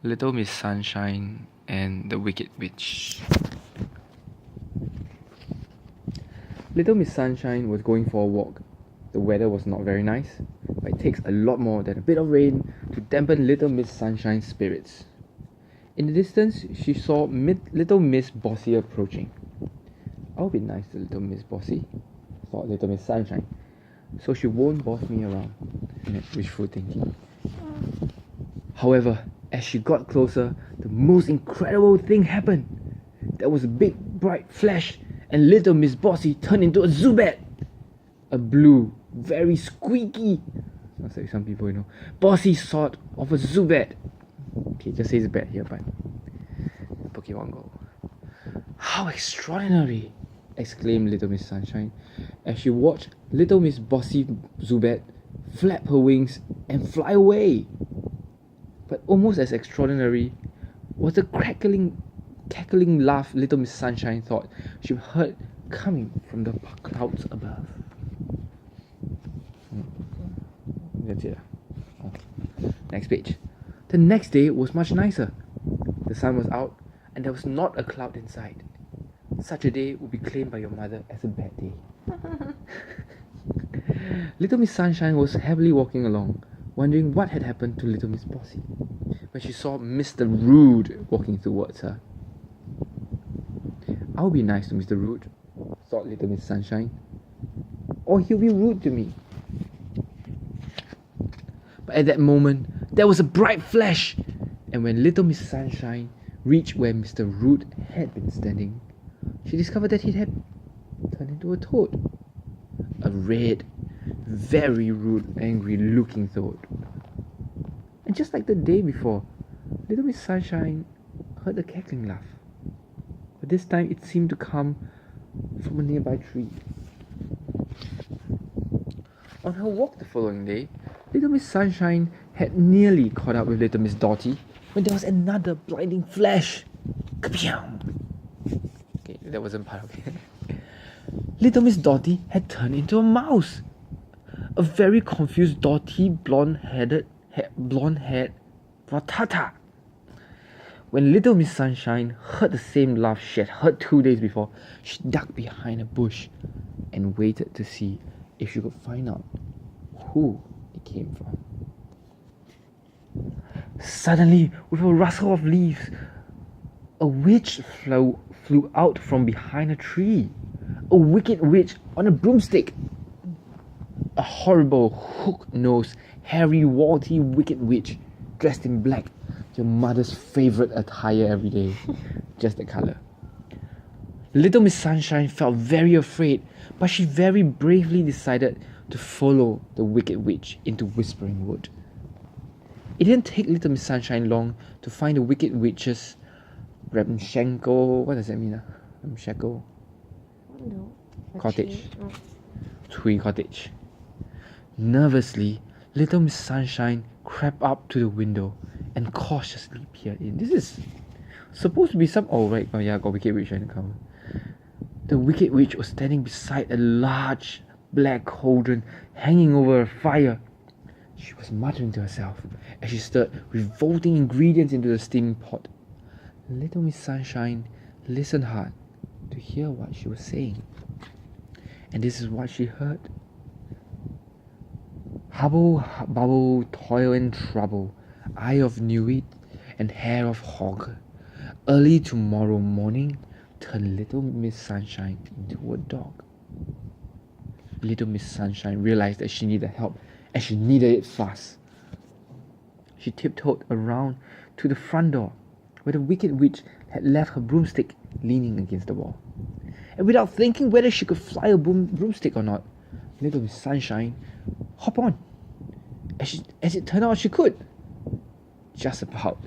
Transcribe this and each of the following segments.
Little Miss Sunshine and the Wicked Witch. Little Miss Sunshine was going for a walk. The weather was not very nice, but it takes a lot more than a bit of rain to dampen Little Miss Sunshine's spirits. In the distance, she saw Little Miss Bossy approaching. I'll be nice to Little Miss Bossy, thought Little Miss Sunshine, so she won't boss me around. Wishful thinking. However, as she got closer, the most incredible thing happened. There was a big bright flash, and Little Miss Bossy turned into a Zubat. A blue, very squeaky, sounds like some people bossy sort of a Zubat. Okay, just says bat here, but Pokemon Go. How extraordinary! Exclaimed Little Miss Sunshine as she watched Little Miss Bossy Zubat flap her wings and fly away. But almost as extraordinary was the cackling laugh Little Miss Sunshine thought she heard coming from the clouds above. That's it. Next page. The next day was much nicer. The sun was out and there was not a cloud in sight. Such a day would be claimed by your mother as a bad day. Little Miss Sunshine was happily walking along, wondering what had happened to Little Miss Bossy, when she saw Mr. Rude walking towards her. I'll be nice to Mr. Rude, thought Little Miss Sunshine, or he'll be rude to me. But at that moment, there was a bright flash, and when Little Miss Sunshine reached where Mr. Rude had been standing, she discovered that he had turned into a toad. A red, very rude, angry-looking toad. And just like the day before, Little Miss Sunshine heard a cackling laugh. But this time it seemed to come from a nearby tree. On her walk the following day, Little Miss Sunshine had nearly caught up with Little Miss Dotty when there was another blinding flash. Kapiam! Okay, that wasn't part of it. Little Miss Dotty had turned into a mouse. A very confused Dotty, blonde-haired Ratata. When Little Miss Sunshine heard the same laugh she had heard 2 days before, she ducked behind a bush and waited to see if she could find out who it came from. Suddenly, with a rustle of leaves, a witch flew out from behind a tree. A wicked witch on a broomstick. A horrible, hook-nosed, hairy, warty, wicked witch dressed in black, your mother's favourite attire every day. Just the colour. Little Miss Sunshine felt very afraid, but she very bravely decided to follow the wicked witch into Whispering Wood. It didn't take Little Miss Sunshine long to find the wicked witch's Ramshackle. What does that mean? Ramshackle? No. Cottage. Tree cottage. Nervously, Little Miss Sunshine crept up to the window and cautiously peered in. This is supposed to be some. Oh, right. Oh, yeah, got Wicked Witch in the cover. The Wicked Witch was standing beside a large black cauldron hanging over a fire. She was muttering to herself as she stirred revolting ingredients into the steaming pot. Little Miss Sunshine listened hard to hear what she was saying. And this is what she heard. Hubble, bubble, toil and trouble, eye of newt and hair of hog. Early tomorrow morning, turn Little Miss Sunshine into a dog. Little Miss Sunshine realized that she needed help, and she needed it fast. She tiptoed around to the front door, where the wicked witch had left her broomstick leaning against the wall. And without thinking whether she could fly a broomstick or not, Little Miss Sunshine hopped on. As it turned out, she could. Just about.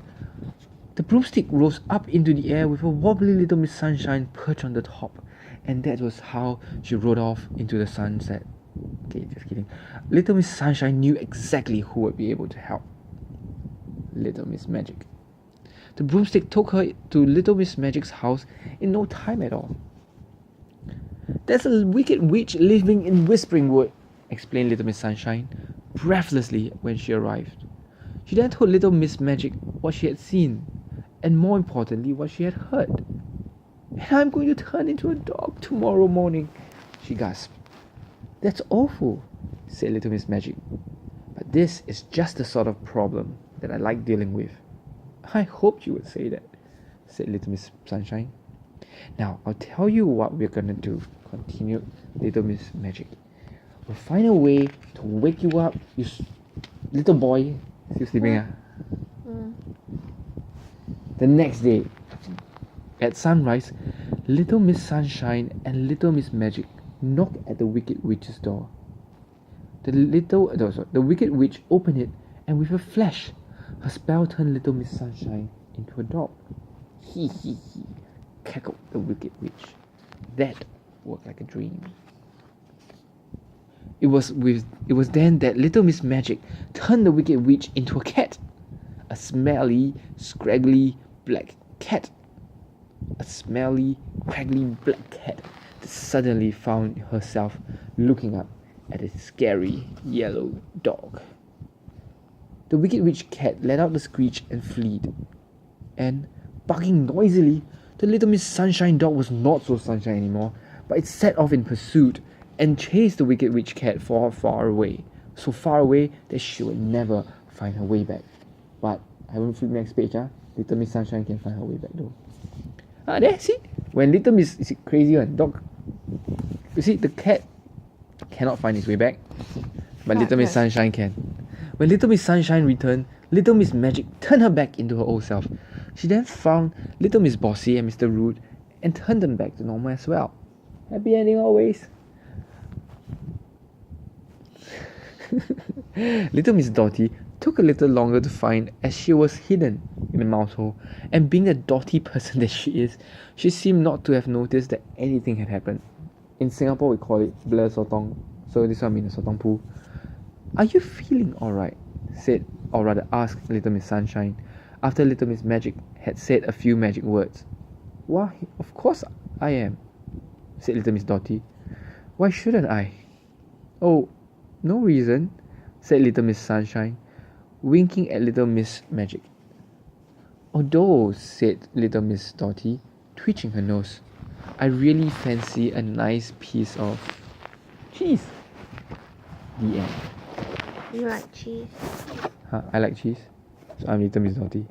The broomstick rose up into the air with a wobbly Little Miss Sunshine perched on the top, and that was how she rode off into the sunset. Okay, just kidding. Little Miss Sunshine knew exactly who would be able to help. Little Miss Magic. The broomstick took her to Little Miss Magic's house in no time at all. There's a wicked witch living in Whispering Wood, explained Little Miss Sunshine breathlessly when she arrived. She then told little Miss Magic what she had seen, and more importantly, what she had heard. And I'm going to turn into a dog tomorrow morning, she gasped. That's awful, said little Miss Magic. But this is just the sort of problem that I like dealing with. I hoped you would say that, said little Miss Sunshine. Now, I'll tell you what we're gonna do, continued little Miss Magic. We'll find a way to wake you up, you little boy. Still sleeping, The next day, at sunrise, little Miss Sunshine and little Miss Magic knocked at the Wicked Witch's door. The Wicked Witch opened it, and with a flash, her spell turned little Miss Sunshine into a dog. Hee hee hee, cackled the Wicked Witch. That worked like a dream. It was then that little Miss Magic turned the Wicked Witch into a cat. A smelly, scraggly black cat. A smelly, scraggly black cat that suddenly found herself looking up at a scary yellow dog. The Wicked Witch cat let out a screech and fled. And, barking noisily, the little Miss Sunshine dog was not so sunshine anymore, but it set off in pursuit and chased the Wicked Witch cat far away, so far away that she would never find her way back. But I won't flip next page, Little Miss Sunshine can find her way back though. There, see? When Little Miss is crazy one, dog. You see, the cat cannot find his way back, but Little Miss Sunshine can. When Little Miss Sunshine returned, Little Miss Magic turned her back into her old self. She then found Little Miss Bossy and Mr. Rude and turned them back to normal as well. Happy ending always. Little Miss Dotty took a little longer to find as she was hidden in a mouse hole, and being the dotty person that she is, she seemed not to have noticed that anything had happened. In Singapore we call it blur sotong, so this one means a sotong pool. Are you feeling alright? Said, or rather asked Little Miss Sunshine, after Little Miss Magic had said a few magic words. Why, of course I am, said Little Miss Dotty. Why shouldn't I? Oh, no reason, said Little Miss Sunshine, winking at Little Miss Magic. Although, said Little Miss Dotty, twitching her nose, I really fancy a nice piece of cheese. The end. You like cheese? I like cheese, so I'm Little Miss Dotty.